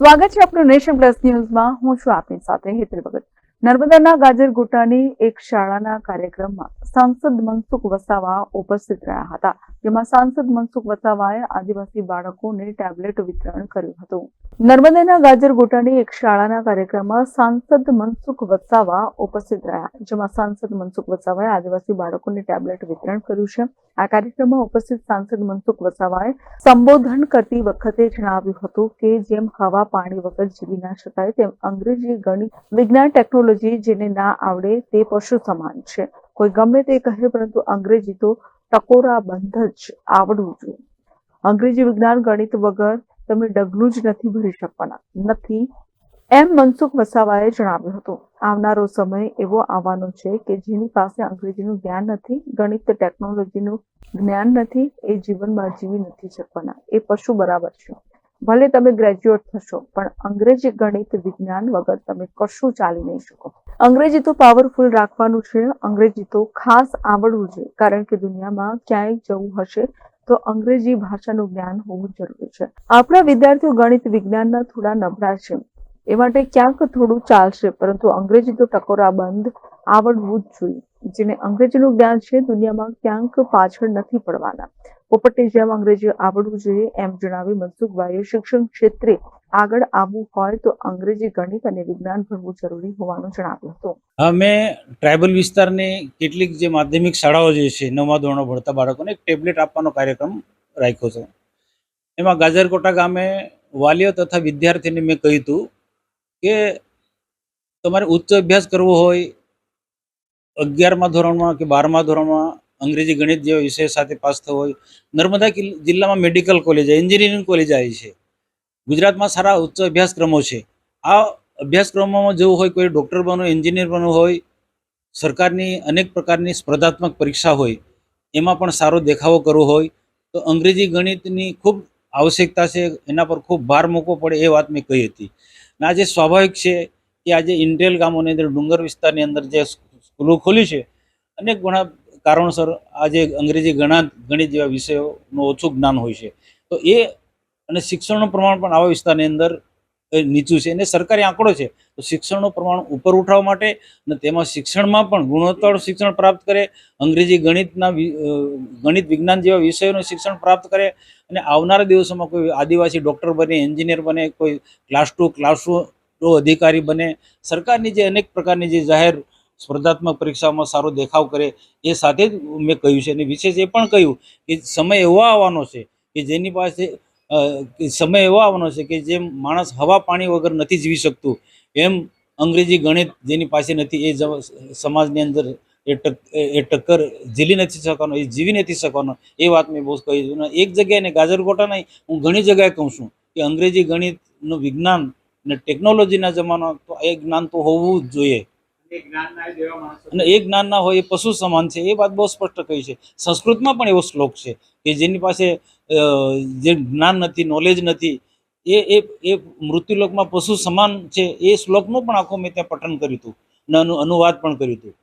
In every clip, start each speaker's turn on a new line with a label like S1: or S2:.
S1: સ્વાગત છે આપનું નેશન પ્લસ ન્યૂઝમાં। હું છું આપની સાથે હેતલ ભગત। નર્મદાના ગાજરગોટાની એક શાળાના કાર્યક્રમમાં સાંસદ મનસુખ વસાવા ઉપસ્થિત રહ્યા હતા, જેમાં સાંસદ મનસુખ વસાવાએ આદિવાસી બાળકોને ટેબ્લેટ વિતરણ કર્યું હતું। નર્મદાના ગાજરગોટાની એક શાળાના કાર્યક્રમમાં સાંસદ મનસુખ વસાવા ઉપસ્થિત રહ્યા, જેમાં સાંસદ મનસુખ વસાવાએ આદિવાસી બાળકોને ટેબ્લેટ વિતરણ કર્યું છે। આ કાર્યક્રમમાં ઉપસ્થિત સાંસદ મનસુખ વસાવાએ સંબોધન કરતી વખતે જણાવ્યું હતું કે જેમ હવા પાણી વગર જીવી ના શકાય, તેમ અંગ્રેજી, ગણિત, વિજ્ઞાન, ટેકનોલોજી જેને ના આવડે તે પશુ સમાન છે। કોઈ ગમે તે કહે, પરંતુ અંગ્રેજી તો ટકોરા બંધ જ આવડવું જોઈએ। અંગ્રેજી, વિજ્ઞાન, ગણિત વગર તમે ડગલું જ નથી ભરી શકવાના નથી, એમ મનસુખ વસાવાએ જણાવ્યું હતું। આવનારો સમય એવો આવવાનો છે કે જેની પાસે અંગ્રેજીનું જ્ઞાન નથી, ગણિત, ટેકનોલોજીનું જ્ઞાન નથી, એ જીવનમાં જીવી નથી શકવાના, એ પશુ બરાબર છે। ભલે તમે ગ્રેજ્યુએટ થશો, પણ અંગ્રેજી, ગણિત, વિજ્ઞાન વગર તમે કશું ચાલી નહીં શકો। અંગ્રેજી તો પાવરફુલ રાખવાનું છે, અંગ્રેજી તો ખાસ આવડવું જોઈએ, કારણ કે દુનિયામાં ક્યાંય જવું હશે તો અંગ્રેજી ભાષાનું જ્ઞાન હોવું જરૂરી છે। આપણા વિદ્યાર્થીઓ ગણિત, વિજ્ઞાનના થોડા નબળા છે, એ માટે ક્યાંક થોડું ચાલશે, પરંતુ અંગ્રેજી તો ટકોરા બંધ આવડવું જ જોઈએ। જેને અંગ્રેજીનું જ્ઞાન છે, દુનિયામાં ક્યાંક પાછળ નથી પડવાના। પોપટની જેમ અંગ્રેજી આવડવું જોઈએ, એમ જણાવી મનસુખભાઈએ શિક્ષણ ક્ષેત્રે આગળ આવવું હોય તો અંગ્રેજી, ગણિત અને વિજ્ઞાન ભણવું જરૂરી હોવાનું જણાવ્યું હતું।
S2: અમે ટ્રાઇબલ વિસ્તારની કેટલીક જે માધ્યમિક શાળાઓ જે છે, 9મા ધોરણમાં ભણતા બાળકોને એક ટેબ્લેટ આપવાનો કાર્યક્રમ રાખ્યો છે। એમાં ગાજરકોટા ગામે વાલીઓ તથા વિદ્યાર્થીને મેં કહ્યું હતું કે તમારે ઉચ્ચ અભ્યાસ કરવો હોય, 11મા ધોરણમાં કે 12મા ધોરણમાં અંગ્રેજી, ગણિત જેવા વિષય સાથે પાસ થવો હોય, નર્મદા જિલ્લામાં મેડિકલ કોલેજ, એન્જિનિયરિંગ કોલેજ આવી છે, ગુજરાતમાં સારા ઉચ્ચ અભ્યાસક્રમો છે। આ અભ્યાસક્રમોમાં જવું હોય, કોઈ ડૉક્ટર બનવું, એન્જિનિયર બનવું હોય, સરકારની અનેક પ્રકારની સ્પર્ધાત્મક પરીક્ષા હોય, એમાં પણ સારો દેખાવો કરવો હોય તો અંગ્રેજી, ગણિતની ખૂબ આવશ્યકતા છે, એના પર ખૂબ ભાર મૂકવો પડે, એ વાત મેં કહી હતી। અને આજે સ્વાભાવિક છે કે આજે ઇન્ટેલ ગામોની અંદર, ડુંગર વિસ્તારની અંદર જે સ્કૂલો ખોલી છે, અનેક ઘણા કારણોસર આજે અંગ્રેજી, ગણિત જેવા વિષયોનું ઓછું જ્ઞાન હોય છે, તો એ અને શિક્ષણનું પ્રમાણ પણ આવા વિસ્તારની અંદર નીચું છે, અને સરકારી આંકડો છે તો શિક્ષણનું પ્રમાણ ઉપર ઉઠાવવા માટે અને તેમાં શિક્ષણમાં પણ ગુણોત્તર શિક્ષણ પ્રાપ્ત કરે, અંગ્રેજી, ગણિત, વિજ્ઞાન જેવા વિષયોનું શિક્ષણ પ્રાપ્ત કરે, અને આવનારા દિવસોમાં કોઈ આદિવાસી ડૉક્ટર બને, એન્જિનિયર બને, કોઈ ક્લાસ 2 અધિકારી બને, સરકારની જે અનેક પ્રકારની જે જાહેર સ્પર્ધાત્મક પરીક્ષામાં સારો દેખાવ કરે, એ સાથે જ મેં કહ્યું છે। અને વિશેષ એ પણ કહ્યું કે સમય એવો આવવાનો છે કે જેની પાસે સમય એવો આવવાનો છે કે જેમ માણસ હવા પાણી વગર નથી જીવી શકતું, એમ અંગ્રેજી, ગણિત જેની પાસે નથી, એ સમાજની અંદર એ ટક્કર ઝીલી નથી શકવાનો, એ જીવી નથી શકવાનો, એ વાત મેં બહુ કહી છે। એક જગ્યાએ ને ગાજરકોટા નહીં, હું ઘણી જગ્યાએ કહું છું કે અંગ્રેજી, ગણિતનું વિજ્ઞાન અને ટેકનોલોજીના જમાનો તો એ જ્ઞાન તો હોવું જ જોઈએ, અને એ જ્ઞાન ના હોય એ પશુ સમાન છે, એ વાત બહુ સ્પષ્ટ કહી છે। સંસ્કૃતમાં પણ એવો શ્લોક છે કે જેની પાસે જે જ્ઞાન નથી, નોલેજ નથી, એ મૃત્યુલોકમાં પશુ સમાન છે। એ શ્લોકનું પણ આખું મેં ત્યાં પઠન કર્યું હતું અને અનુવાદ પણ કર્યું હતું।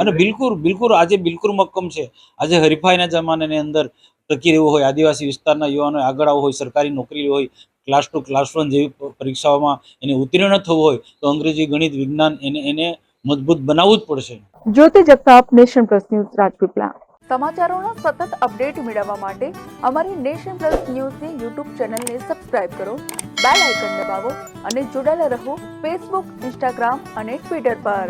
S2: અને બિલકુલ આજે બિલકુલ મક્કમ છે। આજે હરીફાઈના જમાનાની અંદર ટકી રહેવું હોય, આદિવાસી વિસ્તારના યુવાનો આગળ આવવું હોય, સરકારી નોકરી હોય, ક્લાસ 2, ક્લાસ 1 જેવી પરીક્ષાઓમાં એને ઉત્તીર્ણ થવું હોય તો અંગ્રેજી, ગણિત, વિજ્ઞાન એને મજબૂત બનાવવું જ પડશે।
S1: Jyoti Jagtap, nation plus news, Rajpipla. સમાચારોના સતત અપડેટ મેળવવા માટે અમારી નેશન પ્લસ ન્યૂઝની યુટ્યુબ ચેનલને સબસ્ક્રાઇબ કરો, બેલ આઇકન દબાવો અને જોડાયેલા રહો ફેસબુક, ઇન્સ્ટાગ્રામ અને ટ્વિટર પર।